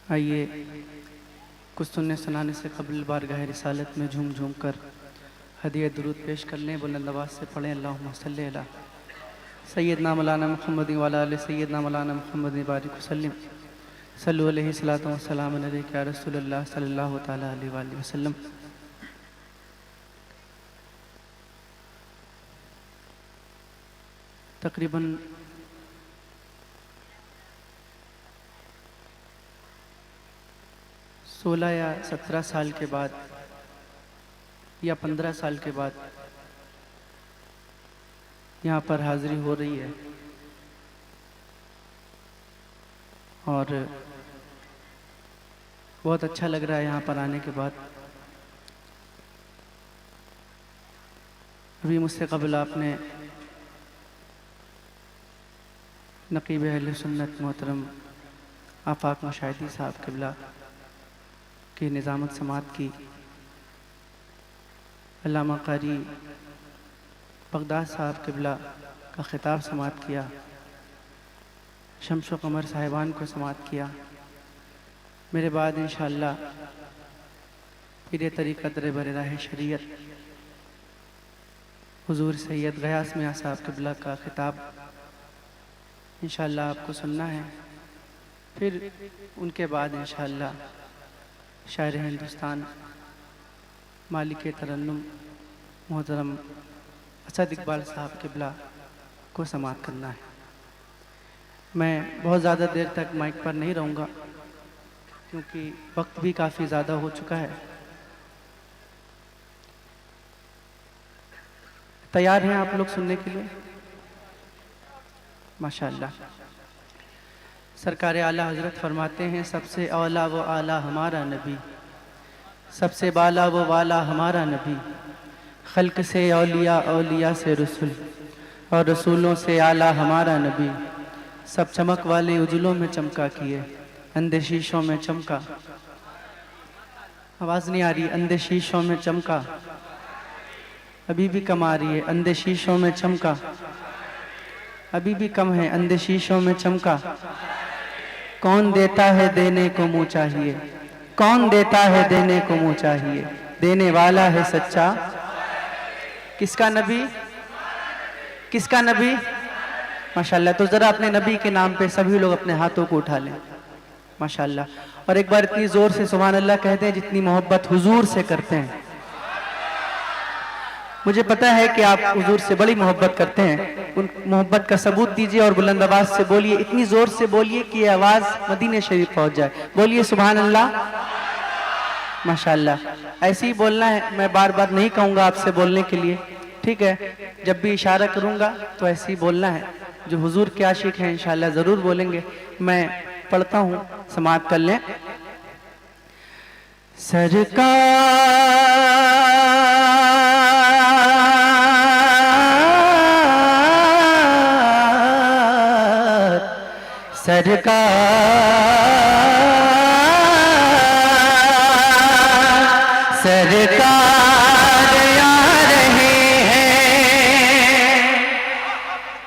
आइए कुछ सुनने सुनाने से कबल बारगाह रिसालत में झूम झूम कर हदिया दुरूद पेश कर लें। बुलंद आवाज़ से पढ़ें अल्लाहुम्मा सल्ली अला सैयदना मौलाना मुहम्मद व अला आलि सैयदना मौलाना मुहम्मद बारिक वसल्लम सल्लु अलैहि सलातो व सलाम अलैका या रसूलल्लाह सल्लल्लाहु तआला अलैहि वसल्लम। तकरीबन 16 या 17 साल के बाद या 15 साल के बाद यहाँ पर हाज़िरी हो रही है और बहुत अच्छा लग रहा है यहाँ पर आने के बाद। अभी मुझसे कबल आपने नकीब अहले सुन्नत मोहतरम आफाक मशाइखी साहब क़िबला की निज़ामत समात की, अल्लामा कारी बगदाद साहब क़िबला का ख़िताब समात किया, शम्स व कमर साहिबान को समात किया। मेरे बाद इंशाअल्लाह पीर तरीक़त रहबर राह शरीयत हुज़ूर सैयद गयास मियां साहब क़िबला का ख़िताब इंशाअल्लाह आपको सुनना है। फिर उनके बाद इंशाअल्लाह शायर हिंदुस्तान मालिक तरन्नुम मोहतरम असद इकबाल साहब क़िबला को समात करना है। मैं बहुत ज़्यादा देर तक माइक पर नहीं रहूँगा क्योंकि वक्त भी काफ़ी ज़्यादा हो चुका है। तैयार हैं आप लोग सुनने के लिए? माशाअल्लाह। सरकार आला हज़रत फरमाते हैं, सबसे औला वो आला हमारा नबी, सबसे बाला वो वाला हमारा नबी, खल्क से औलिया औलिया से रसूल और रसूलों से आला हमारा नबी, सब चमक वाले उजलों में चमका किए अंधे शीशों में चमका। आवाज़ नहीं आ रही। अंधे शीशों में चमका, अभी भी कम आ रही है। अंधे शीशों में चमका, अभी भी कम है। अंधे शीशों में चमका। कौन देता है देने को मुँह चाहिए, कौन देता है देने को मुँह चाहिए, देने वाला है सच्चा। किसका नबी? किसका नबी? माशाअल्लाह। तो ज़रा अपने नबी के नाम पे सभी लोग अपने हाथों को उठा लें। माशाअल्लाह। और एक बार इतनी ज़ोर से सुभान अल्लाह कहते हैं जितनी मोहब्बत हुजूर से करते हैं। मुझे पता है कि आप हुजूर से बड़ी मोहब्बत करते हैं, उन मोहब्बत का सबूत दीजिए और बुलंद आवाज़ से बोलिए, इतनी ज़ोर से बोलिए कि ये आवाज़ मदीने शरीफ पहुंच जाए। बोलिए सुभान अल्लाह। माशाअल्लाह। ऐसे ही बोलना है, मैं बार बार नहीं कहूँगा आपसे बोलने के लिए, ठीक है? जब भी इशारा करूँगा तो ऐसे ही बोलना है। जो हुजूर के आशिक हैं इंशाअल्लाह ज़रूर बोलेंगे। मैं पढ़ता हूँ, समात कर लें। सरकार सरकार आ रहे हैं।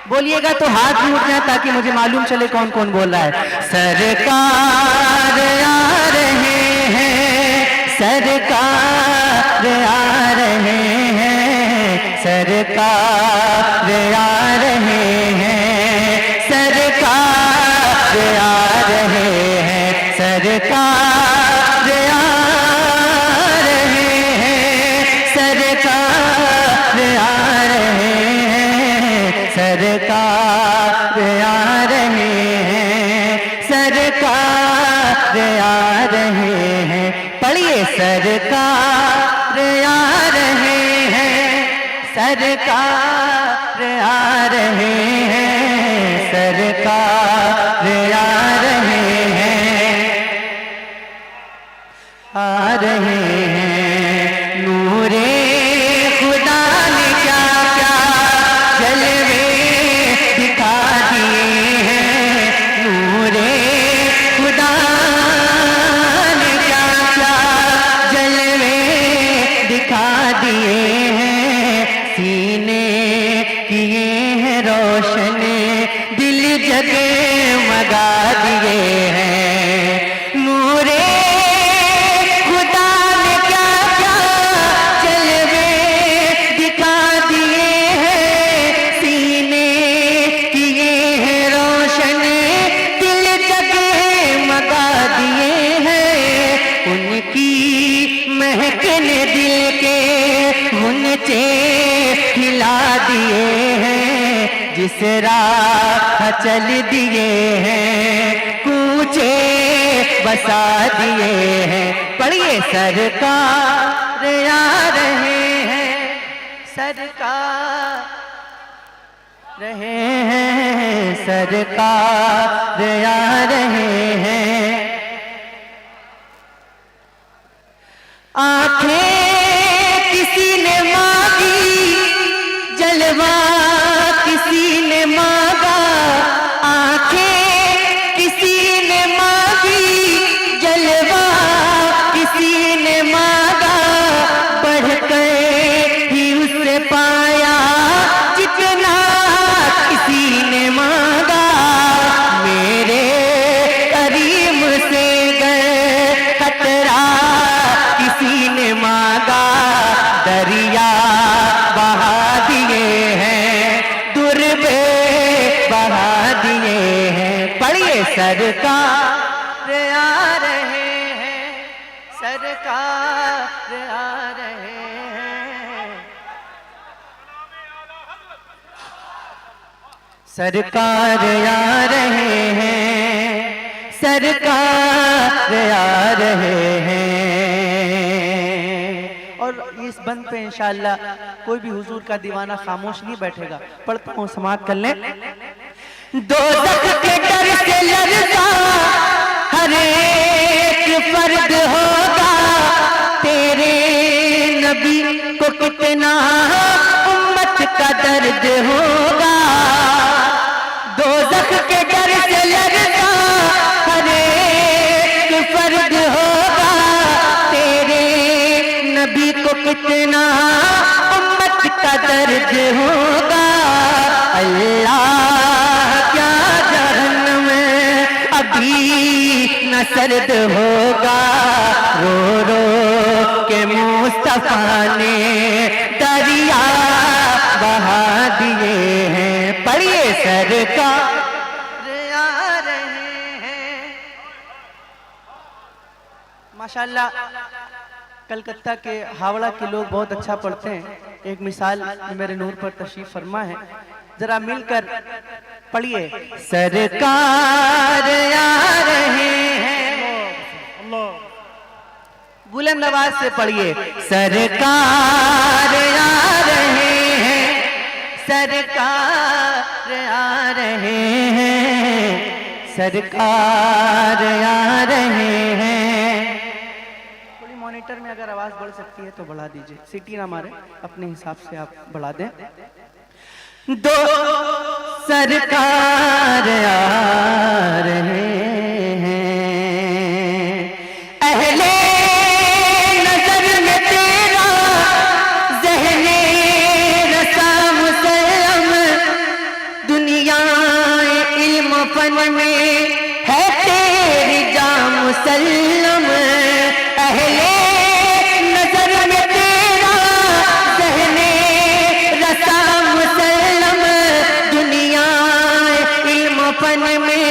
बोलिएगा तो हाथ भी उठ जाए ताकि मुझे मालूम चले कौन कौन बोल रहा है। सरकार आ रहे हैं, सरकार आ रहे हैं, सरकार आ रहे हैं, सरकार आ रहे हैं, सरकार आ रहे हैं, सरकार आ रहे हैं, सरकार आ रहे हैं, सरकार आ रहे हैं। पढ़िए सरकार आ रहे हैं, सरकार आ रहे हैं, सरकार आ रहे हैं, आ रहे हैं। नूरे खुदा ने क्या क्या जलवे दिखा दिए हैं, नूरे खुदा ने क्या क्या जलवे दिखा दिए हैं, सीने किए हैं रोशन दिल जगे जिस राह चल दिए हैं कूचे बसा दिए हैं। पढ़िए सरकार आ रहे हैं, सरकार रहे हैं, सरकार आ रहे हैं। आंखें किसी ने मांगी, जलवा किसी ने मांगा। आंखें किसी ने मांगी, जलवा किसी ने मांगा। बढ़कर ही उससे पाया जितना किसी ने मांगा। मेरे करीम से गए खतरा किसी ने मांगा। दरिया बहा दिए हैं, दुर्बे बहा दिए हैं। पढ़िए सरकार आ रहे हैं, सरकार आ रहे हैं। सरकार आ रहे हैं, सरकार आ रहे हैं। और इस बंद पे इंशाअल्लाह कोई भी हुजूर का दीवाना खामोश नहीं बैठेगा। पढ़ता हूँ, समाअत कर लें। दोज़ख के डर से लरज़ा हर एक फर्द होगा। तेरे नबी को कितना उम्मत का दर्द होगा। दोज़ख के डर से लरज़ा हर एक फर्द होगा। तेरे नबी को कितना उम्मत का दर्द होगा। अल्लाह क्या जहन्नम में अभी न सर्द होगा। रो रो के मुस्तफा ने दरिया बहा दिए हैं। पढ़िए सरकार आ रहे हैं। माशाअल्लाह कलकत्ता के हावड़ा के लोग बहुत अच्छा पढ़ते हैं। एक मिसाल मेरे नूर पर तशरीफ फरमा है, जरा मिलकर पढ़िए। सरकार आ रहे हैं, बुलंद आवाज से पढ़िए। सरकार आ रहे हैं, सरकार आ रहे हैं, सरकार आ रहे हैं। थोड़ी मॉनिटर में अगर आवाज बढ़ सकती है तो बढ़ा दीजिए, सीटी ना मारे, अपने हिसाब से आप बढ़ा दें। दो सरकार आ रहे हैं, अहले नजर में तेरा ज़हने रसा मुसल्लम। दुनिया इल्म फन में है तेरी जा मुसल्लम। अहले नजर में तेरा ज़हने रसा मुसल्लम। दुनिया इल्म फन में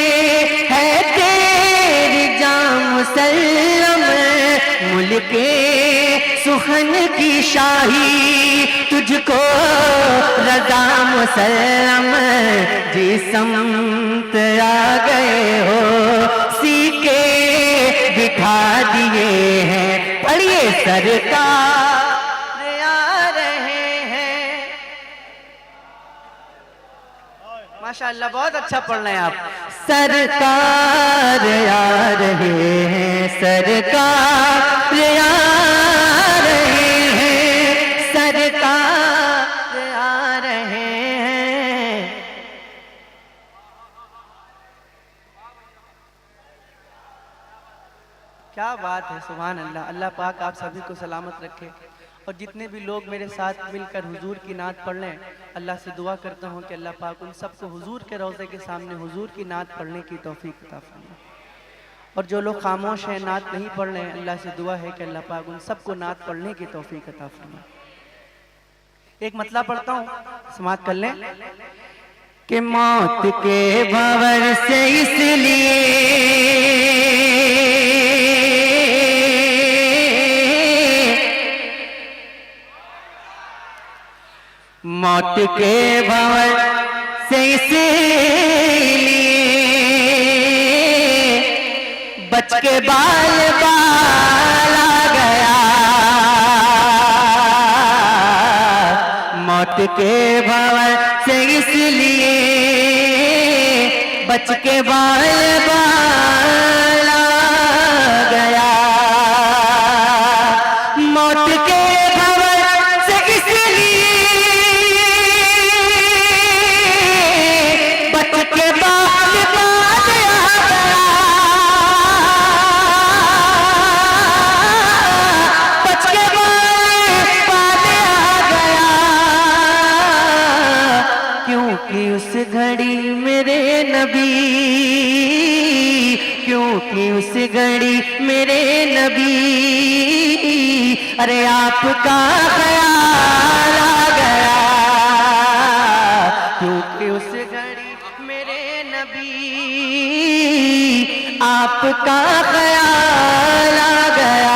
है तेरी जा मुसल्लम। मुल्के सुखन की शाही तुझको रज़ा मुसल्लम। जिसमत आ गए हो सीके बिठा दिए हैं। पढ़िए सरकार आ रहे हैं। माशाअल्लाह बहुत अच्छा पढ़ रहे हैं आप। सरकार आ रहे हैं, सरकार आ रहे हैं, सरकार आ रहे हैं। क्या बात है, सुभान अल्लाह। अल्लाह पाक आप सभी को सलामत रखे। और जितने भी लोग मेरे साथ मिलकर हुजूर की नात पढ़ लें, अल्लाह से दुआ करता हूँ कि अल्लाह पाक उन सबको हुजूर के रोज़े के सामने हुजूर की नात पढ़ने की तौफीक अता फरमाए। और जो लोग खामोश हैं, नात नहीं पढ़ रहे हैं, अल्लाह से दुआ है कि अल्लाह पाक उन सबको नात पढ़ने की तौफीक अता फरमाए। एक मतला पढ़ता हूँ, समाअत कर लें। कि मौत के भंवर से इसलिए मौत के भंवर से इसलिए बच के बाल बाल आ गया, मौत के भंवर से इसलिए बच के बाल बाल आ गया, मौत के भंवर से इसलिए बच के बाल बाल आ गया, बच के बाल बाल आ गया, क्योंकि उस घड़ी मेरे नबी, क्योंकि उस घड़ी मेरे नबी, अरे आपका ख्याल आ गया, क्योंकि उस घड़ी मेरे नबी आपका ख्याल आ गया।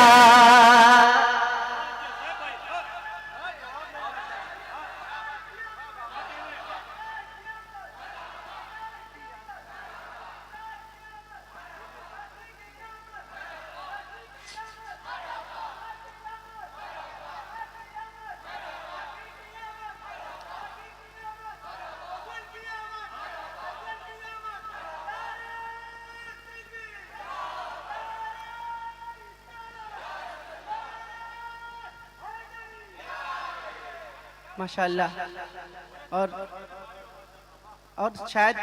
माशाअल्लाह। और शायद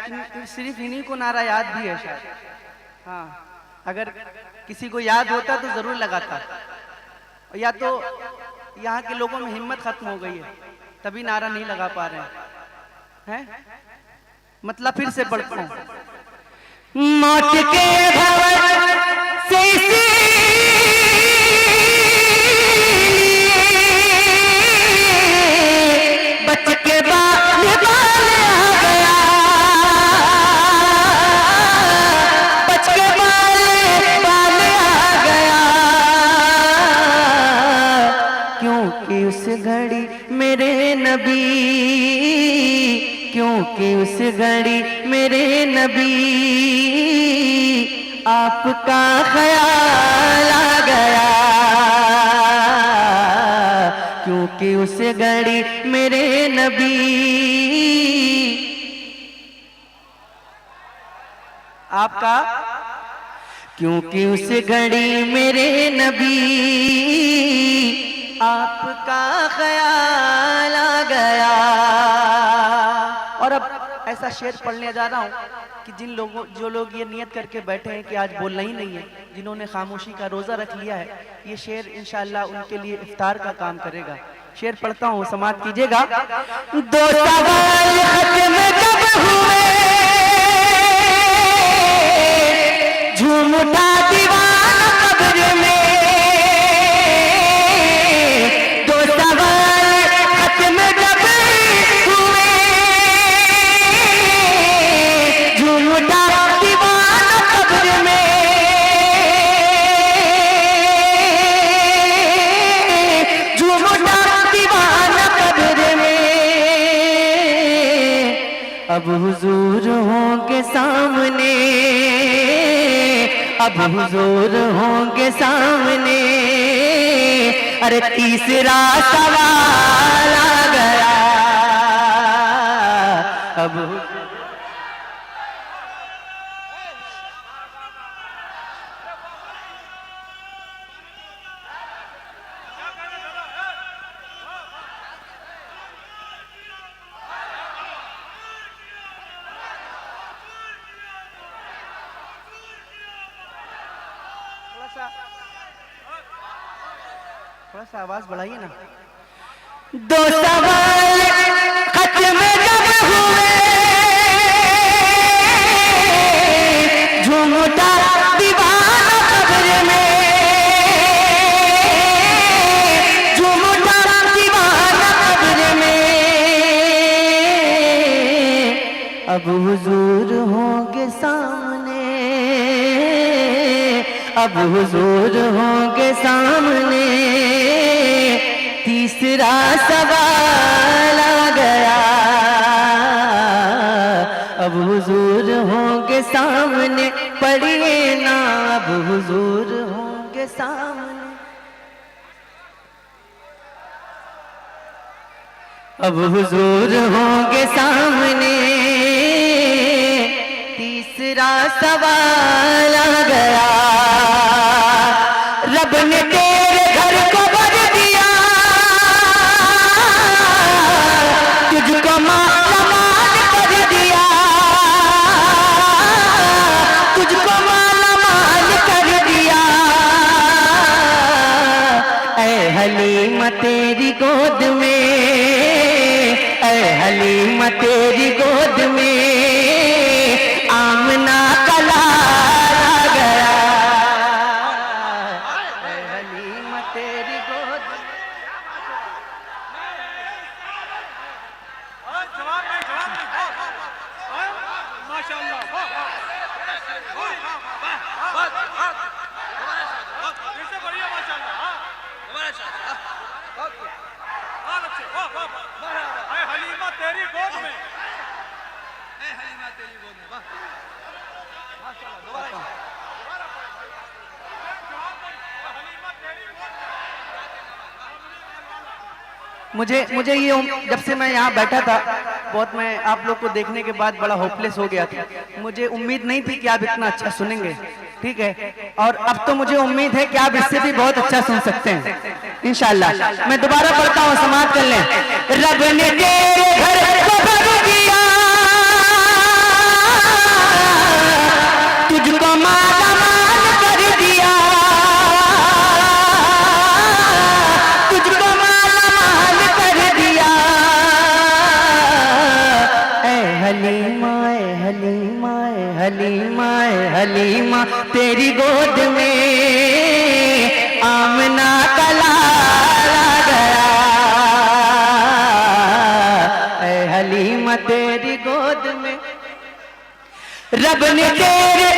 सिर्फ इन्हीं को नारा याद भी है शायद। हाँ, अगर किसी को याद होता तो जरूर लगाता, या तो यहाँ के लोगों में हिम्मत खत्म हो गई है तभी नारा नहीं लगा पा रहे हैं। मतलब फिर से पढ़ता हूँ, मौत के भंवर से बच के बाल बाल आ गया, बच के बाल बाल आ गया, क्योंकि उस घड़ी मेरे नबी, क्योंकि उस घड़ी मेरे नबी आपका ख्याल आ गया, क्योंकि उस घड़ी मेरे नबी आपका, क्योंकि उस घड़ी मेरे नबी आपका ख्याल आ गया। और अब ऐसा शेर पढ़ने जा रहा हूँ कि जो लोग ये नियत करके बैठे हैं कि आज बोलना ही नहीं है, जिन्होंने खामोशी का रोजा रख लिया है, ये शेर इंशाअल्लाह उनके लिए इफ्तार का काम करेगा। शेर पढ़ता हूँ, समाअत कीजिएगा। दो सवाल खत्म कब हुए, झूम उठा दीवाना कब्र में, दो सवाल खत्म कब हुए, झूम उठा दीवाना कब्र में, झूम उठा दीवाना कब्र में, अब हुजूर होंगे सामने, अब हुजूर होंगे सामने, अरे तीसरा सवाल आ गया, अब थोड़ा सा आवाज बढ़ाइए ना। दो सवाल खत्म जब हुए, झूम उठा दीवाना कब्र में, झूम उठा दीवाना कब्र में, अब हुजूर होंगे सामने, अब हुजूर होंगे सामने, तीसरा सवाल आ गया, हुजूर होंगे सामने, पढ़िए ना अब हुजूर होंगे सामने, अब हुजूर होंगे सामने। तीसरा सवाल आ गया, रब ने तेरे घर को भर दिया, तुझको माला माल कर दिया, तुझको माला माल कर दिया। ऐ हलीमा तेरी गोद में, ऐ हलीमा तेरी गोद में आमना का लाल आ गया। ऐ हलीमा तेरी गोद में। माशाअल्लाह, बढ़िया माशाअल्लाह, हलीमा तेरी गोद में, हलीमा तेरी गोद में, वाह माशाअल्लाह, दोबारा मुझे ये जब से मैं यहाँ बैठा था, बहुत मैं आप लोग को देखने के बाद बड़ा होपलेस हो गया था। मुझे उम्मीद नहीं थी कि आप इतना अच्छा सुनेंगे, ठीक है, और अब तो मुझे उम्मीद है कि आप इससे भी बहुत अच्छा सुन सकते हैं इंशाअल्लाह। मैं दोबारा पढ़ता हूँ, समाप्त कर लें। रब ने तेरे घर को भर दिया, तुझको माला माल कर दिया, तुझको माला माल कर दिया। ऐ हलीमा, ऐ हलीमा, ऐ हलीमा, ऐ हलीमा तेरी गोद में आमना का लाल आ गया। ऐ हलीमा तेरी गोद में रब ने तेरे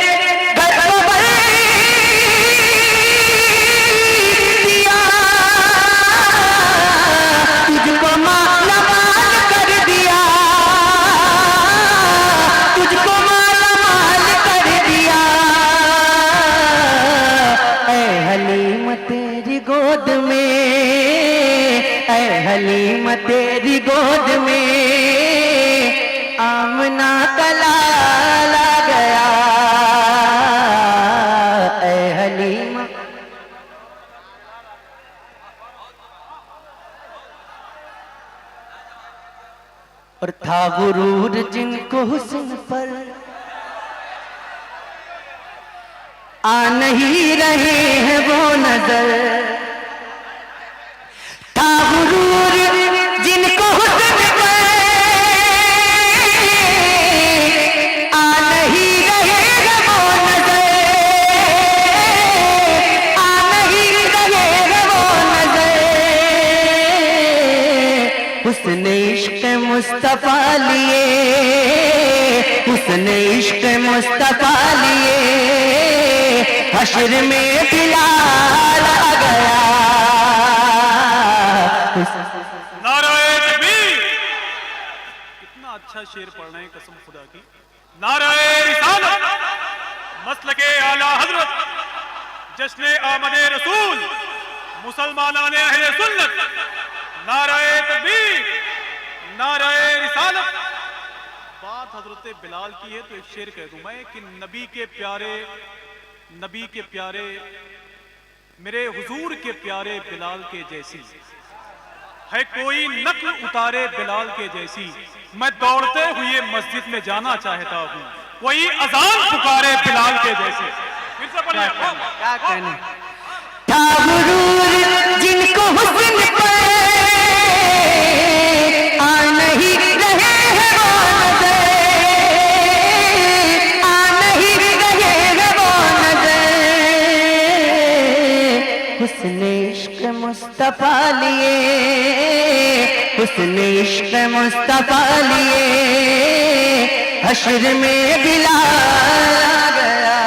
घर को भर दिया, तुझको माला माल कर दिया, तुझको माला माल कर दिया। ऐ हलीमा तेरी गोद में, ऐ हलीमा तेरी गोद में आमना का लाल आ गया। ऐ हलीमा, और था गुरूर जिनको हुस्न पर आ नहीं रहे हैं वो नजर, था गुरूर जिनको हुस्न पर आ नहीं रहे हैं वो नजर, आ नहीं रहे हैं वो नजर। हुस्न इश्क मुस्तफा लिए, हुस्न इश्क मुस्तफा लिए हश्र में बिलाल आ गया। नाराए तकबीर, कितना अच्छा शेर पढ़ रहे हैं कसम खुदा की। नाराए रिसालत, मसलके आला हजरत, जश्न आमदे रसूल, मुसलमानाने अहले सुन्नत। नाराए तकबीर, नाराए रिसालत। बात हजरत बिलाल की है तो एक शेर कह दूं मैं कि नबी के प्यारे मेरे हुजूर के प्यारे बिलाल के जैसी है कोई नक्ल उतारे बिलाल के जैसी। मैं दौड़ते हुए मस्जिद में जाना चाहता हूँ, कोई अजान पुकारे बिलाल के जैसे। फिर से पढ़िए, क्या कहने। था गुरूर जिनको हुस्न पर आ नहीं रहे हैं वो नजर, आ नहीं रहे हैं वो नजर। हुस्न इश्क मुस्तफा लिए, हुस्न इश्क मुस्तफा लिए हश्र में बिलाल आ गया।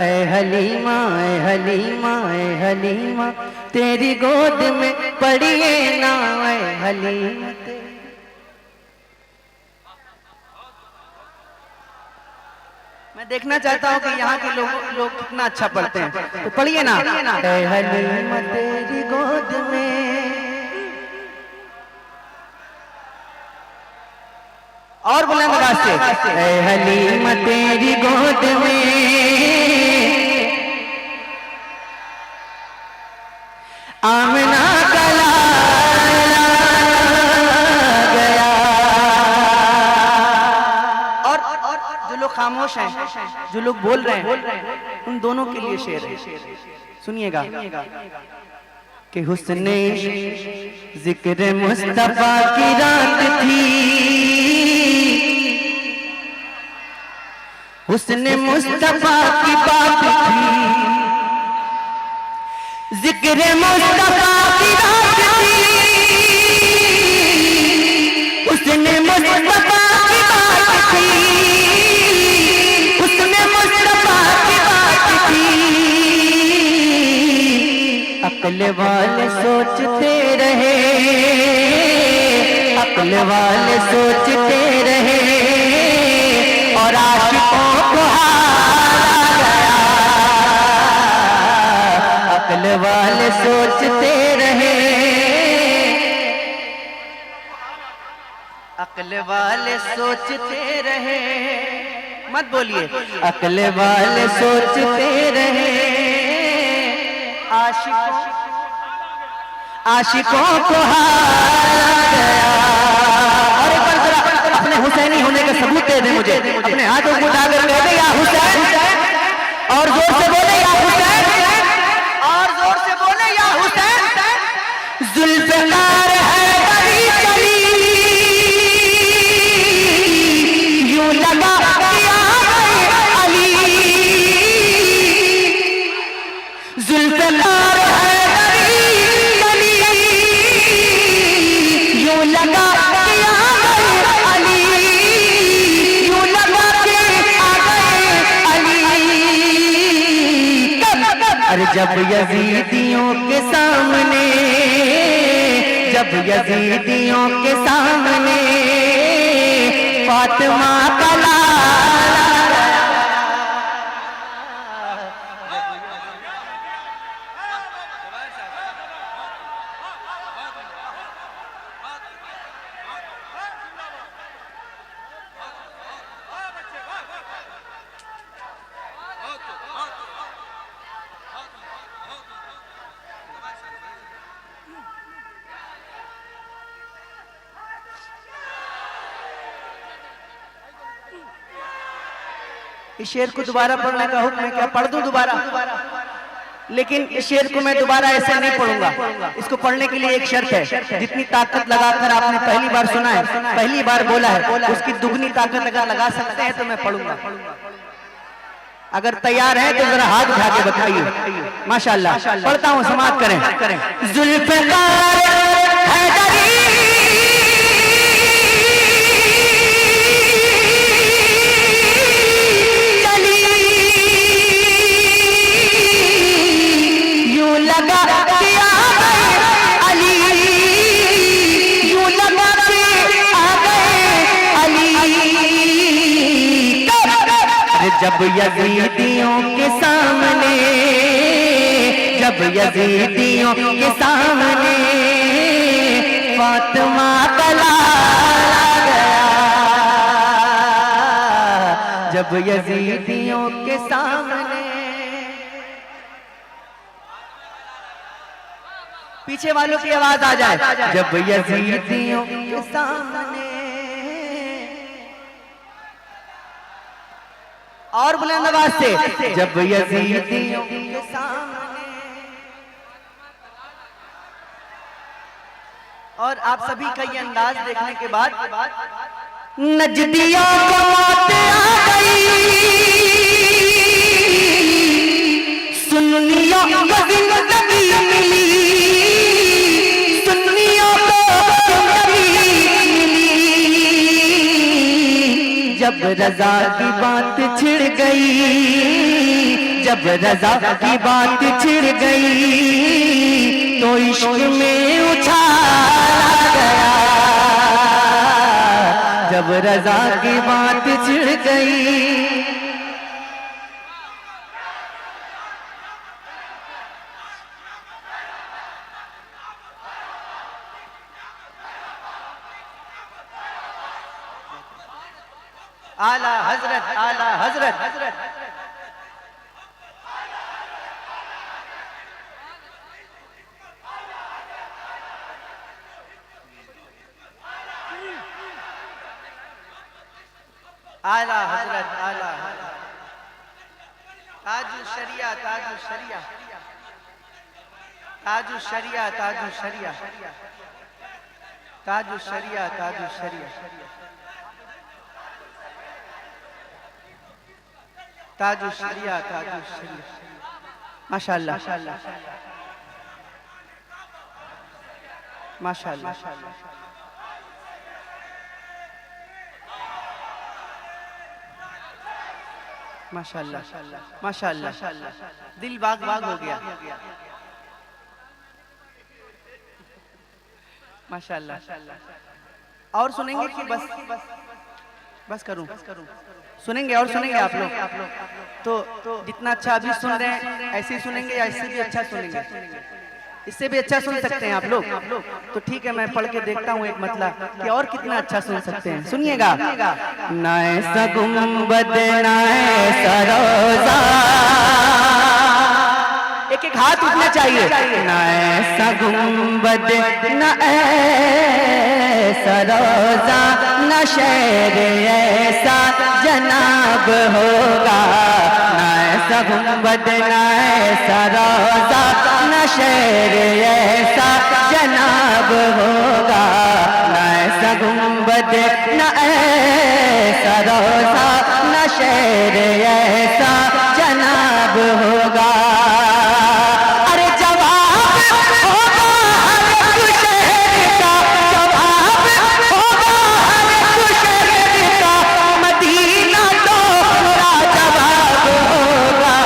ऐ हलीमा, ऐ हलीमा, ऐ हलीमा तेरी गोद में पड़िए ना, ऐ हलीमा मैं देखना चाहता हूँ कि यहाँ के लोग कितना अच्छा पढ़ते हैं। तो पढ़िए ना, ऐ हलीमा तेरी गोद में, और बुलंद आवाज से, ऐ हलीमा तेरी गोद में आमना का लाला गया। और जो लोग खामोश हैं, जो लोग बोल रहे हैं, उन दोनों के लिए शेर है, सुनिएगा कि हुस्ने जिक्र मुस्तफा की रात थी, हुस्ने मुस्तफा की बात थी, जिक्र मुस्तफा की रात थी, हुस्ने मुस्तफा की बात थी, हुस्ने मुस्तफा की बात थी। अक्ल वाले सोचते रहे, अक्ल वाले सोचते रहे, और आशिकों को हारा गया। अक्ल वाले सोचते रहे, अक्ल वाले सोचते रहे, मत बोलिए, अक्ल वाले सोचते रहे, आशिकों को हारा गया। और एक बार जरा अपने हुसैनी होने का सबूत दे दे मुझे, अपने हाथों को उठाकर कह दे या हुसैन, और जोर से बोले या हुसैन, और जोर से बोले या हुसैन। जुल्फ़कार है बड़ी चली, यूं लगा दिया अली, जुल्फ़कार है बड़ी चली, यूं लगा दिया अली, यूं लगा के आ गए अली। अरे जब यजीदियों के सामने, जब यजीदियों के सामने फातिमा का लाला, इस शेर को दोबारा पढ़ने का हुक्म है क्या? पढ़ दूं दोबारा? लेकिन इस शेर को मैं दोबारा ऐसे नहीं पढ़ूंगा। इसको पढ़ने के लिए एक शर्त है, जितनी ताकत लगाकर आपने पहली बार सुना है, पहली बार बोला है, उसकी दुगनी ताकत अगर लगा सकते हैं तो मैं पढ़ूंगा। अगर तैयार है तो जरा हाथ उठा के बताइए। माशाल्लाह, पढ़ता हूँ, समाप्त करें। जुल्फ़कार हैदरी, जब यजीदियों के सामने, जब यजीदियों के सामने फातिमा का लाला गया, जब यजीदियों के सामने। पीछे वालों की आवाज आ जाए, जब यजीदियों के सामने। और बुलंद आवाज से, जब यजीदियों के सामने। और आप सभी का ये अंदाज देखने के बाद नजदियों को मौत आ गई, सुन्नियों को जिंदगी मिली, सुन्नियों को जिंदगी मिली। जब रजा की बात छिड़ गई, जब रजा की बात छिड़ गई, तो इश्क में उछाला गया। जब रजा की बात छिड़ गई, आला हजरत, आला हजरत। आला हजरत, आला ताजु शरिया, ताजु शरिया, ताजु शरिया, ताजु शरिया, ताजु शरिया, ताजु शरिया, ताजु शरिया, ताजु शरिया। माशाअल्लाह, माशाअल्लाह, माशाअल्लाह, माशाअल्लाह, दिल बाग बाग हो गया। माशाअल्लाह। और सुनेंगे कि बस करूं? सुनेंगे और सुनेंगे आप लोग? तो जितना अच्छा अभी सुन रहे हैं ऐसे ही सुनेंगे या इससे भी अच्छा सुनेंगे? इससे भी अच्छा सुन सकते हैं आप लोग? तो ठीक है, मैं पढ़ के देखता हूँ एक मतला कि और कितना अच्छा सुन सकते हैं। सुनिएगा। ना ऐसा गुंबद ना ऐसा रोजा, एक एक हाथ उठना चाहिए। ना ऐसा गुंबद ना ऐसा रोजा, ना शहर ऐसा जनाब होगा। ना ऐसा गुंबद ना ऐसा रोजा, ना शहर ऐसा जनाब होगा। ना ऐसा गुंबद ना ऐसा रोजा, ना शहर ऐसा जनाब होगा। अरे जवाब होगा हर एक शहर का, जवाब होगा हर एक शहर का, मदीना तो पूरा जवाब होगा।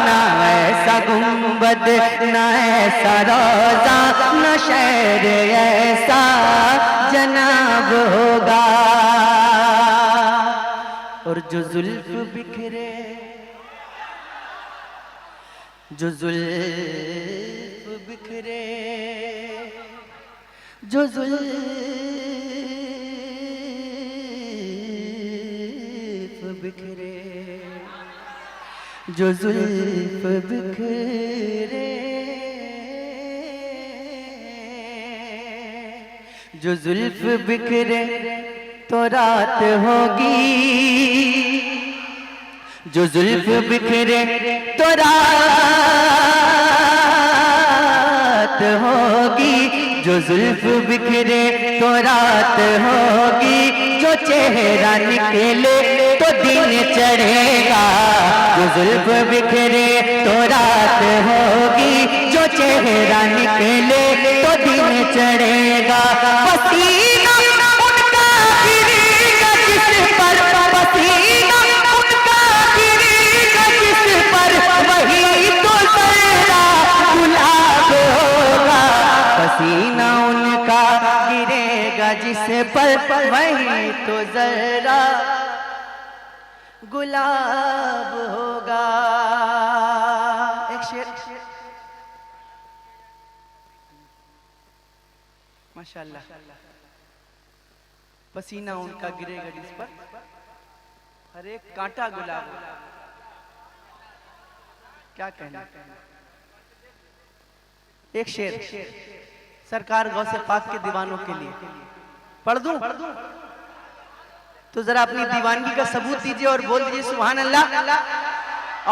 ना ऐसा गुंबद ना ऐसा रोजा, ना शहर ऐसा जनाब होगा। और जो जुल्फ बिखरे, जो जुल्फ बिखरे, जो जुल्फ बिखरे, जो जुल्फ बिखरे, जो जुल्फ बिखरे तो रात होगी, जो जुल्फ बिखरे तो रात होगी, जो जुल्फ बिखरे तो रात होगी, जो चेहरा निकले तो दिन चढ़ेगा। जो जुल्फ बिखरे तो रात होगी, जो चेहरा निकले तो दिन चढ़ेगा। पसीना उनका गिरेगा जिस पर, पसीना उनका गिरेगा जिस पर, वही तो जरा गुलाब होगा। पसीना उनका गिरेगा जिस पर, वही तो जरा गुलाब होगा। एक शेर। माशाअल्लाह। पसीना उनका गिरेगा जिस पर, हर एक कांटा गुलाब होगा। क्या कहना। एक शेर सरकार गौसे पाक के दीवानों के लिए पढ़ दूं? तो जरा अपनी दीवानगी का सबूत दीजिए और बोल दीजिए सुभान अल्लाह,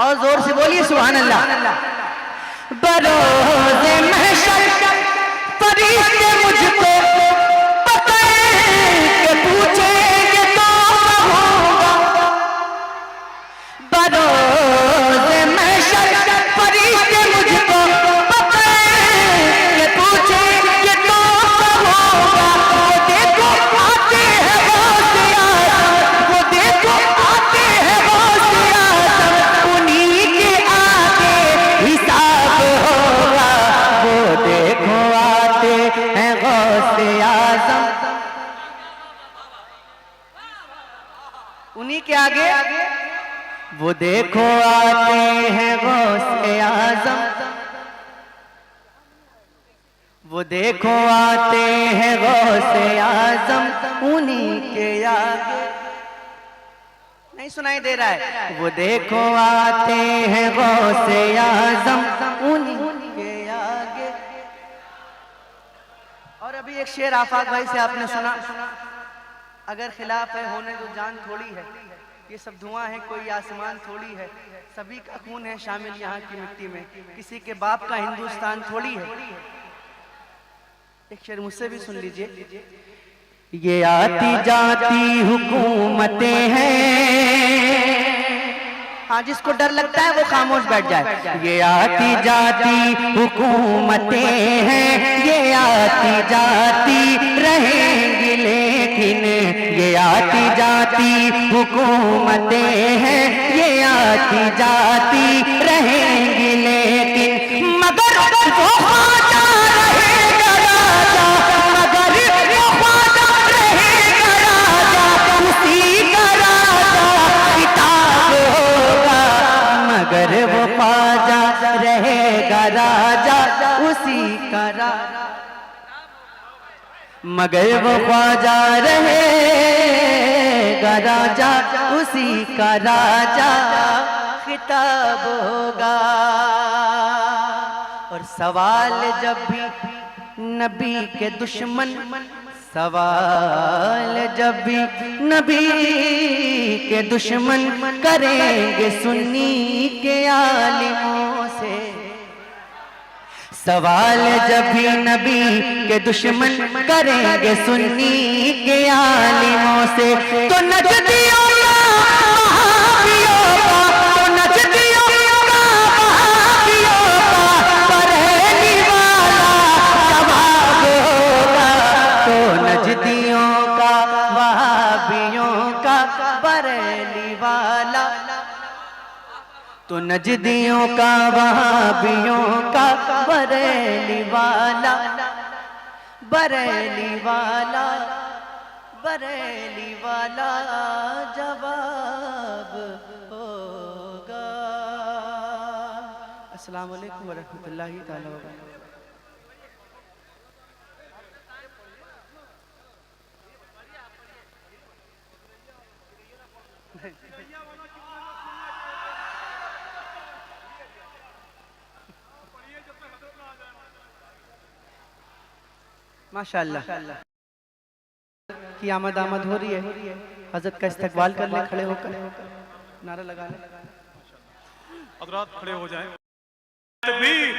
और जोर से बोलिए सुभान अल्लाह। बरोज़े महशर फरिश्ते मुझको पकड़ के पूछेंगे तो कहूँगा। बरोज़े महशर फरिश्ते मुझको पकड़ के पूछेंगे तो कहूँगा। वो देखो आते हैं गौसे आज़म, वो देखो आते हैं गौसे आज़म, उन्हीं के आगे हिसाब होगा। वो देखो आते हैं गौसे आज़म, उन्हीं के आगे। वो देखो आते हैं गौसे आज़म, वो देखो आते हैं गौसे आज़म, उन्हीं के आगे नहीं सुनाई दे रहा है। वो देखो आते हैं गौसे आज़म उनके आगे। और अभी एक शेर आफाक भाई से आपने सुना, अगर खिलाफ है होने तो जान थोड़ी है, ये सब धुआं है कोई आसमान थोड़ी है, सभी का खून है शामिल यहाँ की मिट्टी में, किसी के बाप का हिंदुस्तान थोड़ी है। एक शेर मुझसे भी सुन लीजिए। ये आती जाती हुकूमतें हैं, हाँ जिसको डर लगता है वो खामोश बैठ जाए। ये आती जाती हुकूमतें हैं, ये आती जाती रहेंगी लेकिन, ये आती जाती हुकूमतें हैं, ये आती जाती रहेंगी लेकिन, मगर वो ख्वाजा रहेगा राजा, मगर वो ख्वाजा रहेगा राजा, उसी का राजा किताब होगा, मगर वो ख्वाजा रहेगा राजा उसी का राजा, मगर वो ख्वाजा रहेगा राजा उसी का राजा खिताब होगा। और सवाल जब भी नबी के दुश्मन, सवाल जब भी नबी के दुश्मन करेंगे सुन्नी के आलिमों से, सवाल जब भी नबी के दुश्मन करेंगे सुन्नी के आलिमों से, तो नजदियों का वहाबियों का, तो नजदियों का वहाबियों का बरेली वाला जवाब होगा, तो नजदियों का वहाबियों का बरेली वाला, तो नजदियों का वहाबियों का बरेली वाला, बरेली वाला, बरेली वाला जवाब होगा। अस्सलाम वालेकुम व रहमतुल्लाहि तआला व बरकातहू। माशाअल्लाह की आमद आमद हो रही है। हजरत का इस्तकबाल कर ले, खड़े होकर नारा लगा ले। हजरात खड़े हो जाएं। तकबीर।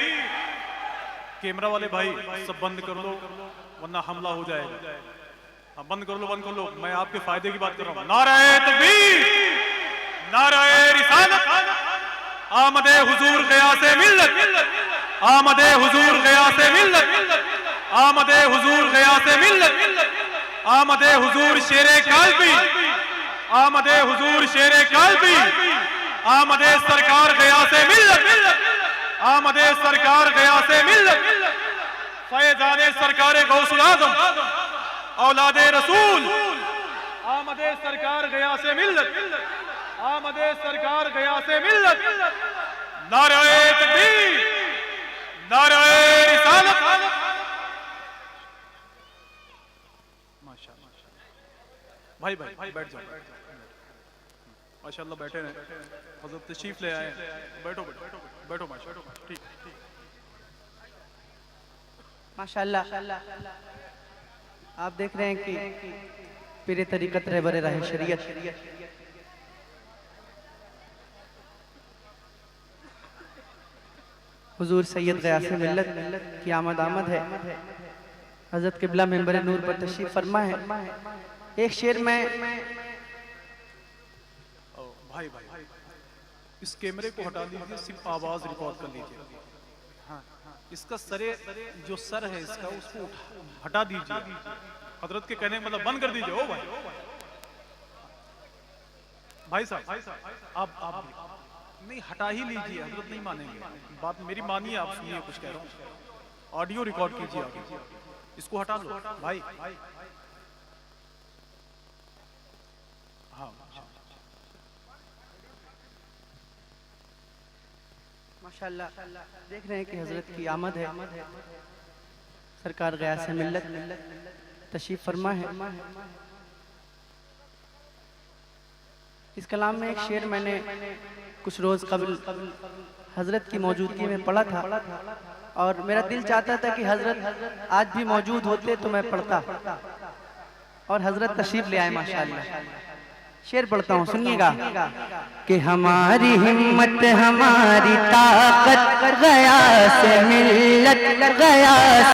कैमरा वाले भाई सब बंद कर लो वरना हमला हो जाएगा। हाँ बंद कर लो, बंद कर लो, मैं आपके फायदे की बात कर रहा हूँ। नाराए तकबीर, नाराए रिसालत, आमदे हुजूर ग़ियासे मिल्लत, आमदे हुजूर ग़ियासे मिल्लत, आमदे हुजूर ग़ियासे मिल्लत, आमदे हुजूर शेरे काल्बी, आमदे हुजूर शेरे काल्बी, आमदे सरकार ग़ियासे मिल्लत, आमदे सरकार ग़ियासे मिल्लत, फैज़ाने सरकारे गौसुल आज़म औलादे रसूल, आमदे सरकार ग़ियासे मिल्लत, आमदे सरकार ग़ियासे मिल्लत। नाराए तकबीर, नाराए रिसालत। भाई भाई बैठ जाओ, माशाअल्लाह बैठे रहे, हज़रत तशरीफ ले आए, बैठो बैठो बैठो माशाअल्लाह, ठीक ठीक माशाअल्लाह। आप देख रहे हैं कि पीरे तरीक़त रहबरे राह शरीयत हुजूर सैयद ग़ियासे मिल्लत की आमद आमद है। हज़रत क़िबला मेंबर नूर पर तशरीफ फरमा है। एक शेर में भाई भाई इस कैमरे को हटा दीजिए, सिर्फ आवाज रिकॉर्ड कर लीजिए। हाँ इसका सरे जो सर है इसका उसको हटा दीजिए, हजरत के कहने मतलब बंद कर दीजिए। ओ भाई साहब आप नहीं हटा ही लीजिए, हजरत नहीं मानेंगे बात मेरी, मानिए आप सुनिए कुछ कह रहा हूँ, ऑडियो रिकॉर्ड कीजिए आगे, इसको हटा लो भाई। हाँ माशाअल्लाह देख रहे हैं कि हजरत की आमद है। सरकार ग़ियासे मिल्लत तशरीफ फरमा है। इस कलाम में एक शेर मैंने कुछ रोज कबल हजरत की मौजूदगी में पढ़ा था और मेरा दिल चाहता था कि हजरत आज भी मौजूद होते तो मैं पढ़ता, और हजरत तशरीफ ले आए माशाअल्लाह। शेर पढ़ता हूँ, सुनिएगा। कि हमारी हिम्मत हमारी ताकत गया से मिल्लत गया